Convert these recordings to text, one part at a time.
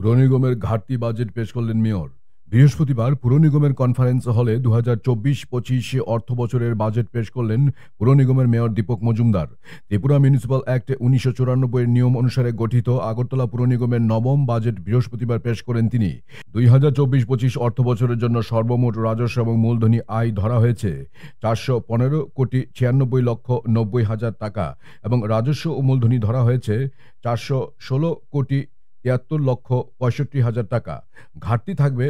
পুর নিগমের ঘাটতি বাজেট পেশ করলেন মেয়র। বৃহস্পতিবার পুর নিগমের কনফারেন্স হলে 2024-25 অর্থ বছরের বাজেট পেশ করলেন পুর নিগমের mayor Dipak Majumdar. Tripura municipal act 1994 এর নিয়ম অনুসারে গঠিত আগরতলা পুর নিগমের নবম বাজেট বৃহস্পতিবার পেশ করেন তিনি। 2024-25 অর্থ বছরের জন্য সর্বমোট রাজস্ব এবং মূলধনী আয় ধরা হয়েছে 415,96,90,000 টাকা এবং রাজস্ব ও মূলধনী ধরা হয়েছে 416,73,65,000 টাকা। ঘাটতি থাকবে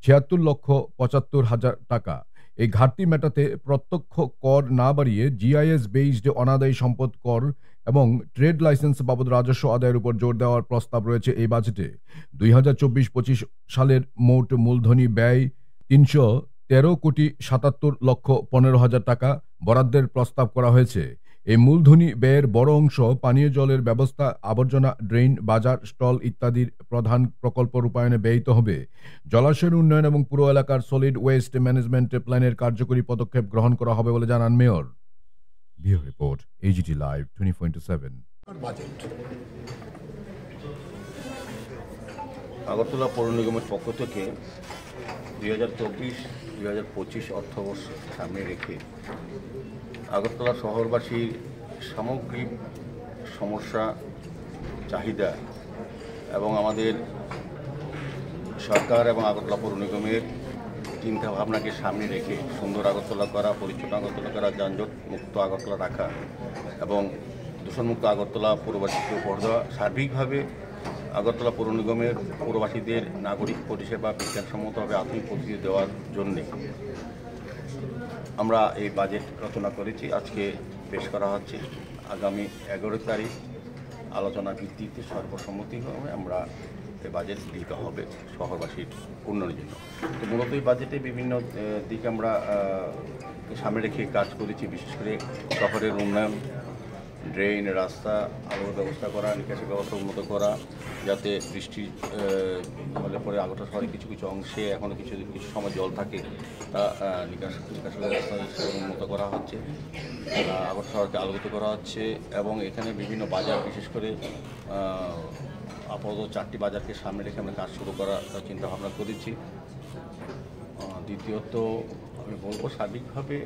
76,75,000 টাকা। এই ঘাটতি মেটাতে প্রত্যক্ষ কর না বাড়িয়ে জিআইএস বেসড অনাদায়ী সম্পদ কর এবং ট্রেড লাইসেন্স বাবদ রাজস্ব আদায়ের উপর জোর দেওয়ার প্রস্তাব রয়েছে এই বাজেটে। 2024-25 সালের মোট মূলধনী ব্যয় 313,77,15,000 টাকা বরাদ্দের প্রস্তাব করা হয়েছে। এই মূলধনী ব্যয়ের বড় অংশ পানীয় জলের ব্যবস্থা, আবর্জনা ড্রেন, বাজার, স্টল ইত্যাদির প্রধান প্রকল্প রূপায়ণে ব্যয়িত হবে। জলাশয়ের উন্নয়ন এবং পুরো এলাকার সলিড ওয়েস্ট ম্যানেজমেন্ট প্ল্যানের কার্যকরী পদক্ষেপ গ্রহণ করা হবে বলে জানান mayor. Bureau report, AGT live 24/7। Agartala পৌর নিগমের পক্ষ থেকে 2024-2025 অর্থবর্ষ সামনে রেখে আগরতলা শহরবাসীর সামগ্রিক সমস্যা, চাহিদা এবং আমাদের সরকার এবং আগরতলা পৌর নিগমের চিন্তা ভাবনাকে সামনে রেখে সুন্দর আগরতলা করা, পরিচ্ছন্ন আগরতলা করা, যানজট মুক্ত আগরতলা রাখা এবং দূষণমুক্ত আগরতলা পৌরবাসীকে উপহার দেওয়া, সার্বিকভাবে আগরতলা পৌর নিগমের পৌরবাসীদের নাগরিক পরিষেবা বিজ্ঞানসম্মতভাবে আধুনিক পদ্ধতি দেওয়ার জন্যে আমরা এই বাজেট রচনা করেছি। আজকে পেশ করা হচ্ছে। আগামী 11 তারিখ আলোচনা ভিত্তিতে সর্বসম্মতিক্রমে আমরা এই বাজেট গৃহীত হবে শহরবাসীর উন্নয়নের জন্য। তো মূলত এই বাজেটে বিভিন্ন দিক আমরা সামনে রেখে কাজ করেছি। বিশেষ করে শহরের উন্নয়ন, ড্রেন, রাস্তা, আলোর ব্যবস্থা করা, নিকাশি ব্যবস্থা উন্নত করা, যাতে বৃষ্টি হলে পরে আগরতলা শহরে কিছু কিছু অংশে এখনও কিছু সময় জল থাকে, তা নিকাশি ব্যবস্থা উন্নত করা হচ্ছে, আগরতলা শহরকে আলোকিত করা হচ্ছে এবং এখানে বিভিন্ন বাজার, বিশেষ করে আপাতত 4টি বাজারকে সামনে রেখে আমরা কাজ শুরু করার চিন্তাভাবনা করেছি। দ্বিতীয়ত আমি বলবো, সার্বিকভাবে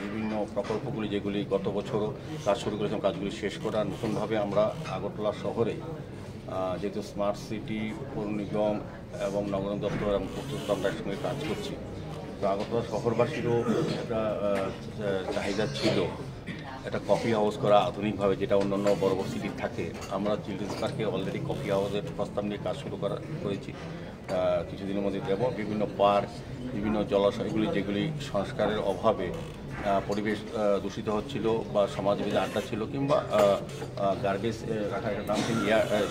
বিভিন্ন প্রকল্পগুলি যেগুলি গত বছরও কাজ শুরু করেছিলাম, কাজগুলি শেষ করা, নতুনভাবে আমরা আগরতলা শহরে যেহেতু স্মার্ট সিটি, পৌর নিগম এবং নগর দপ্তর এবং পূর্ত আমরা একসঙ্গে কাজ করছি, তো আগরতলা শহরবাসীরও একটা চাহিদা ছিল একটা কফি হাউস করা আধুনিকভাবে, যেটা অন্যান্য বড় বড় সিটির থাকে। আমরা চিলড্রেন্স পার্কে অলরেডি কফি হাউসের প্রস্তাব নিয়ে কাজ শুরু করেছি। কিছুদিনের মধ্যে দেব। বিভিন্ন পার্ক, বিভিন্ন জলাশয়গুলি যেগুলি সংস্কারের অভাবে পরিবেশ দূষিত হচ্ছিল বা সমাজবিধি আড্ডা ছিল, কিংবা গার্বেজ রাখার একটা ডাম্পিং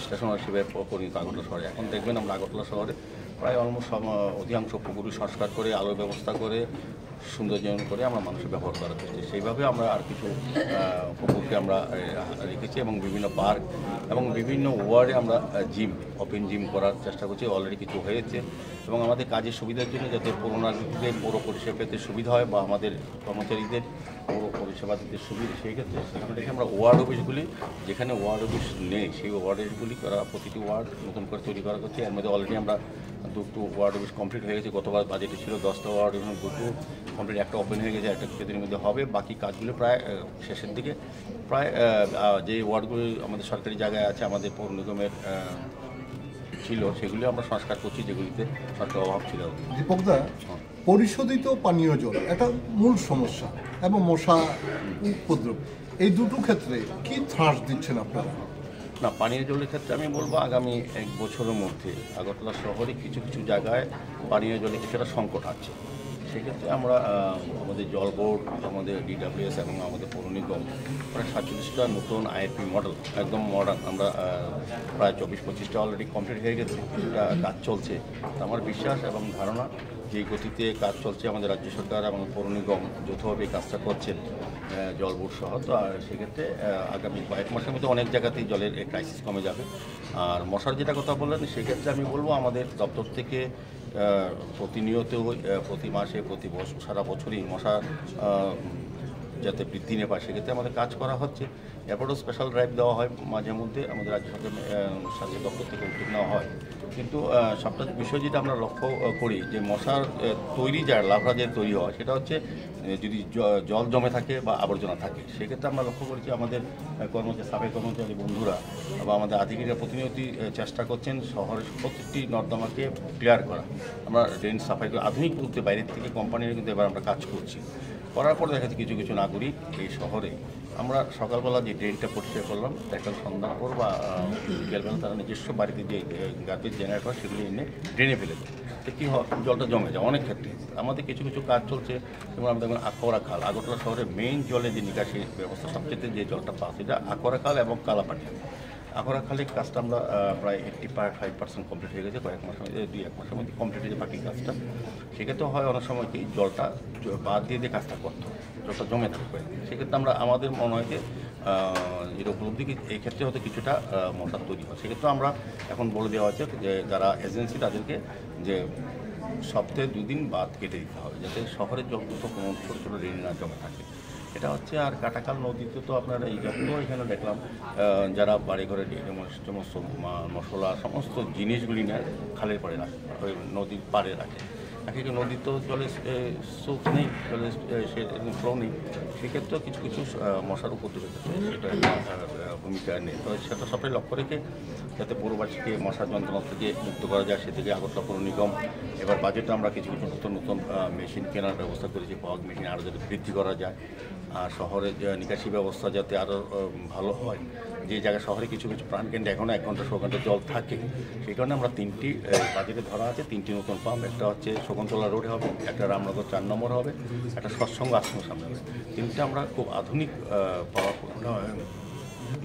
স্টেশন হিসেবে পরিণত আগরতলা শহরে। এখন দেখবেন আমরা আগরতলা শহরে প্রায় অলমোস্ট অধিকাংশ পুকুরগুলি সংস্কার করে, আলোর ব্যবস্থা করে, সৌন্দর্যায়ন করে আমরা মানুষের ব্যবহার করা হচ্ছে। সেইভাবে আমরা আর কিছু পুকুরকে আমরা রেখেছি এবং বিভিন্ন পার্ক এবং বিভিন্ন ওয়ার্ডে আমরা জিম, ওপেন জিম করার চেষ্টা করছি। অলরেডি কিছু হয়েছে এবং আমাদের কাজের সুবিধার জন্য যাতে পৌর নাগরিকদের পৌর পরিষেবা পেতে সুবিধা হয় বা আমাদের কর্মচারীদের পৌর পরিষেবা দিতে সুবিধা, সেই ক্ষেত্রে সেখানে রেখে আমরা ওয়ার্ড অফিসগুলি, যেখানে ওয়ার্ড অফিস নেই সেই ওয়ার্ডগুলি করা, প্রতিটি ওয়ার্ড নতুন করে তৈরি করা হচ্ছে। এর মধ্যে অলরেডি আমরা 2টো ওয়ার্ড অফিস কমপ্লিট হয়ে গেছে। গতবার বাজেটে ছিল 10টা ওয়ার্ড, এবং 2টো কমপ্লিট, একটা ওপেন হয়ে গেছে, একটা কিছুদিনের মধ্যে হবে। বাকি কাজগুলো প্রায় শেষের দিকে। প্রায় যে ওয়ার্ডগুলি আমাদের সরকারি জায়গায় আছে, আমাদের পৌর নিগমের ছিল, সেগুলি আমরা সংস্কার করছি, যেগুলিতে সরকার অভাব ছিল। দীপকদা, পরিশোধিত পানীয় জল একটা মূল সমস্যা এবং মশা উপদ্রব, এই দুটো ক্ষেত্রে কি ত্রাস দিচ্ছেন আপনারা? না, পানীয় জলের ক্ষেত্রে আমি বলবো আগামী 1 বছরের মধ্যে আগরতলা শহরে কিছু কিছু জায়গায় পানীয় জলের কিছুটা সংকট আছে। সেক্ষেত্রে আমরা আমাদের জল বোর্ড, আমাদের DWS এবং আমাদের পৌর নিগম প্রায় 47টা নতুন IRP মডেল, একদম মডার্ন, আমরা প্রায় 24-25টা অলরেডি কমপ্লিট হয়ে গেছে, কিছুটা কাজ চলছে। তো আমার বিশ্বাস এবং ধারণা যে গতিতে কাজ চলছে, আমাদের রাজ্য সরকার এবং পৌর নিগম যৌথভাবে এই কাজটা করছেন, জল বোর্ড সহ। তো সেক্ষেত্রে আগামী কয়েক মাসের মধ্যে অনেক জায়গাতেই জলের ক্রাইসিস কমে যাবে। আর মশার যেটা কথা বললেন, সেক্ষেত্রে আমি বলবো আমাদের দপ্তর থেকে প্রতিনিয়ত, প্রতি মাসে, প্রতি সারা বছরই মশা যাতে বৃদ্ধি না পায়, সেক্ষেত্রে আমাদের কাজ করা হচ্ছে। এরপরও স্পেশাল ড্রাইভ দেওয়া হয় মাঝে মধ্যে, আমাদের রাজ্য স্বাস্থ্য দপ্তর থেকে উদ্যোগ নেওয়া হয়। কিন্তু সবটা বিষয় যেটা আমরা লক্ষ্য করি যে মশার তৈরি যা লার্ভা যে তৈরি হয় সেটা হচ্ছে যদি জল জমে থাকে বা আবর্জনা থাকে, সেক্ষেত্রে আমরা লক্ষ্য করেছি আমাদের সাফাই কর্মচারী বন্ধুরা বা আমাদের আধিকারিকরা প্রতিনিয়ত চেষ্টা করছেন শহরের প্রত্যেকটি নর্দমাকে ক্লিয়ার করা। আমরা ড্রেন সাফাই করে আধুনিক প্রযুক্তি বাইরের থেকে কোম্পানির কিন্তু এবার আমরা কাজ করছি। করার পর দেখা যাচ্ছে কিছু কিছু নাগরিক এই শহরে আমরা সকালবেলা যে ড্রেনটা পরিষ্কার করলাম, একটা সন্ধ্যার পর বা বিকেলবেলা তারা নিজস্ব বাড়িতে যে গার্বেজ জেনারেট হয় সেগুলো এনে ড্রেনে ফেলে দেয়। তো কী হয়, জলটা জমে যায় অনেক ক্ষেত্রে। আমাদের কিছু কিছু কাজ চলছে, যেমন আমরা দেখবেন আকোয়ারা খাল, আগরতলা শহরের মেইন জলের যে নিকাশি ব্যবস্থা সবচেয়ে যে জলটা পাওয়া সেটা আকোয়ারা খাল এবং কালাপানি। আকোয়ারা খালের কাজটা আমরা প্রায় 85% কমপ্লিট হয়ে গেছে, কয়েক মাসের মধ্যে 2-1 মাসের মধ্যে কমপ্লিট হয়েছে বাকি কাজটা। সেক্ষেত্রে হয় অনেক সময় কি জলটা বাদ দিয়ে কাজটা করতে হয়, জলটা জমে থাকবে। সেক্ষেত্রে আমরা আমাদের মনে হয় যে যেটা উপলব্ধি এই ক্ষেত্রে হয়তো কিছুটা মশার তৈরি হয়। সেক্ষেত্রে আমরা এখন বলে দেওয়া হচ্ছে যে যারা এজেন্সি তাদেরকে যে সপ্তাহে 2 দিন বাদ কেটে দিতে হবে, যাতে শহরের জলগুলো কোনো ছোটো ছোটো ড্রেনে না জমে থাকে। এটা হচ্ছে। আর কাটাখাল নদীতে তো আপনারা এই যত এখানে দেখলাম যারা বাড়ি ঘরে সমস্ত মশলা সমস্ত জিনিসগুলি নেয় খালের পাড়ে রাখে, নদীর পাড়ে রাখে। একে নদী তো জলের স্রোত নেই, জলের সে ফ্লো নেই, সেক্ষেত্রেও কিছু কিছু মশার উপদ্রব সেটা ভূমিকা নেই। তো সেটা সবাই লক্ষ্য রেখে যাতে পৌরবাসীকে মশার যন্ত্রণা থেকে মুক্ত করা যায়, সে থেকে আগরতলা পৌর নিগম এবার বাজেটে আমরা কিছু কিছু নতুন নতুন মেশিন কেনার ব্যবস্থা করেছি, ফগ মেশিন আরও যাতে বৃদ্ধি করা যায়। আর শহরের নিকাশি ব্যবস্থা যাতে আরও ভালো হয়, যে জায়গায় শহরে কিছু কিছু প্রাণকেন্দ্রে এখনও 1 ঘন্টা 100 ঘন্টা জল থাকে, সেই কারণে আমরা 3টি বাজেটে ধরা আছে 3টি নতুন পাম্প। একটা হচ্ছে শকুন্তলা রোডে হবে, একটা রামনগর 4 নম্বর হবে, একটা সৎসঙ্গ আশ্রমের সামনে হবে। 3টা আমরা খুব আধুনিক পাওয়ারফুল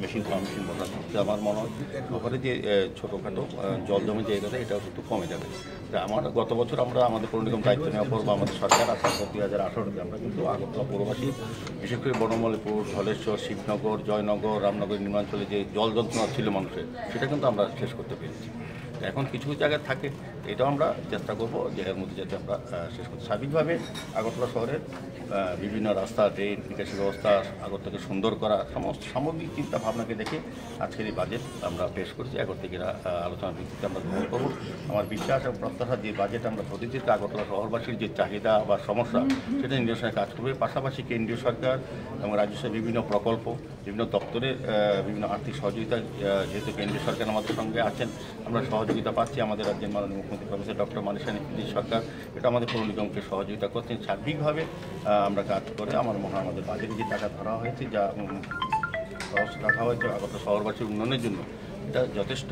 মেশিন পাম্প মেশিন বসানো হচ্ছে। আমার মনে হয় শহরে যে ছোটোখাটো জল জমে জায়গাটা এটাও কিন্তু কমে যাবে। আমার গত বছর আমরা আমাদের পৌর নিগম দায়িত্ব নেওয়ার পর বা আমাদের সরকার আসার পর 2018-তে আমরা কিন্তু আগরতলা পৌরবাসী বিশেষ করে বনমালীপুর, ধলেশ্বর, শিবনগর, জয়নগর, রামনগর নির্মাঞ্চলে যে জল যন্ত্রণা ছিল মানুষের, সেটা কিন্তু আমরা শেষ করতে পেরেছি। এখন কিছু কিছু জায়গায় থাকে, এটাও আমরা চেষ্টা করবো যে এর মধ্যে যাতে আমরা শেষ করতে। স্বাভাবিকভাবে আগরতলা শহরের বিভিন্ন রাস্তা, ড্রেন, নিকাশি ব্যবস্থা আগরতলাকে সুন্দর করা সমস্ত সামগ্রিক চিন্তা ভাবনাকে দেখে আজকের এই বাজেট আমরা পেশ করছি। আগর থেকে আলোচনার ভিত্তিতে আমরা গ্রহণ করব। আমার বিশ্বাস এবং প্রত্যাশা যে বাজেট আমরা প্রতিনিধিত্ব আগরতলা শহরবাসীর যে চাহিদা বা সমস্যা সেটা নিরসনে কাজ করবে। পাশাপাশি কেন্দ্রীয় সরকার এবং রাজ্য সরকার বিভিন্ন প্রকল্প, বিভিন্ন দপ্তরের বিভিন্ন আর্থিক সহযোগিতা, যেহেতু কেন্দ্রীয় সরকার আমাদের সঙ্গে আছেন, আমরা সহযোগিতা পাচ্ছি। আমাদের রাজ্যের মাননীয় মুখ্যমন্ত্রী প্রফেসর ডক্টর মানিক সরকার এটা আমাদের পৌর নিগমকে সহযোগিতা করছেন। সার্বিকভাবে আমরা কাজ করে আমার মনে হয় আমাদের বাজেটে যে টাকা ধরা হয়েছে, যা খরচ রাখা হয়েছে আগরতলা শহরবাসীর উন্নয়নের জন্য, এটা যথেষ্ট।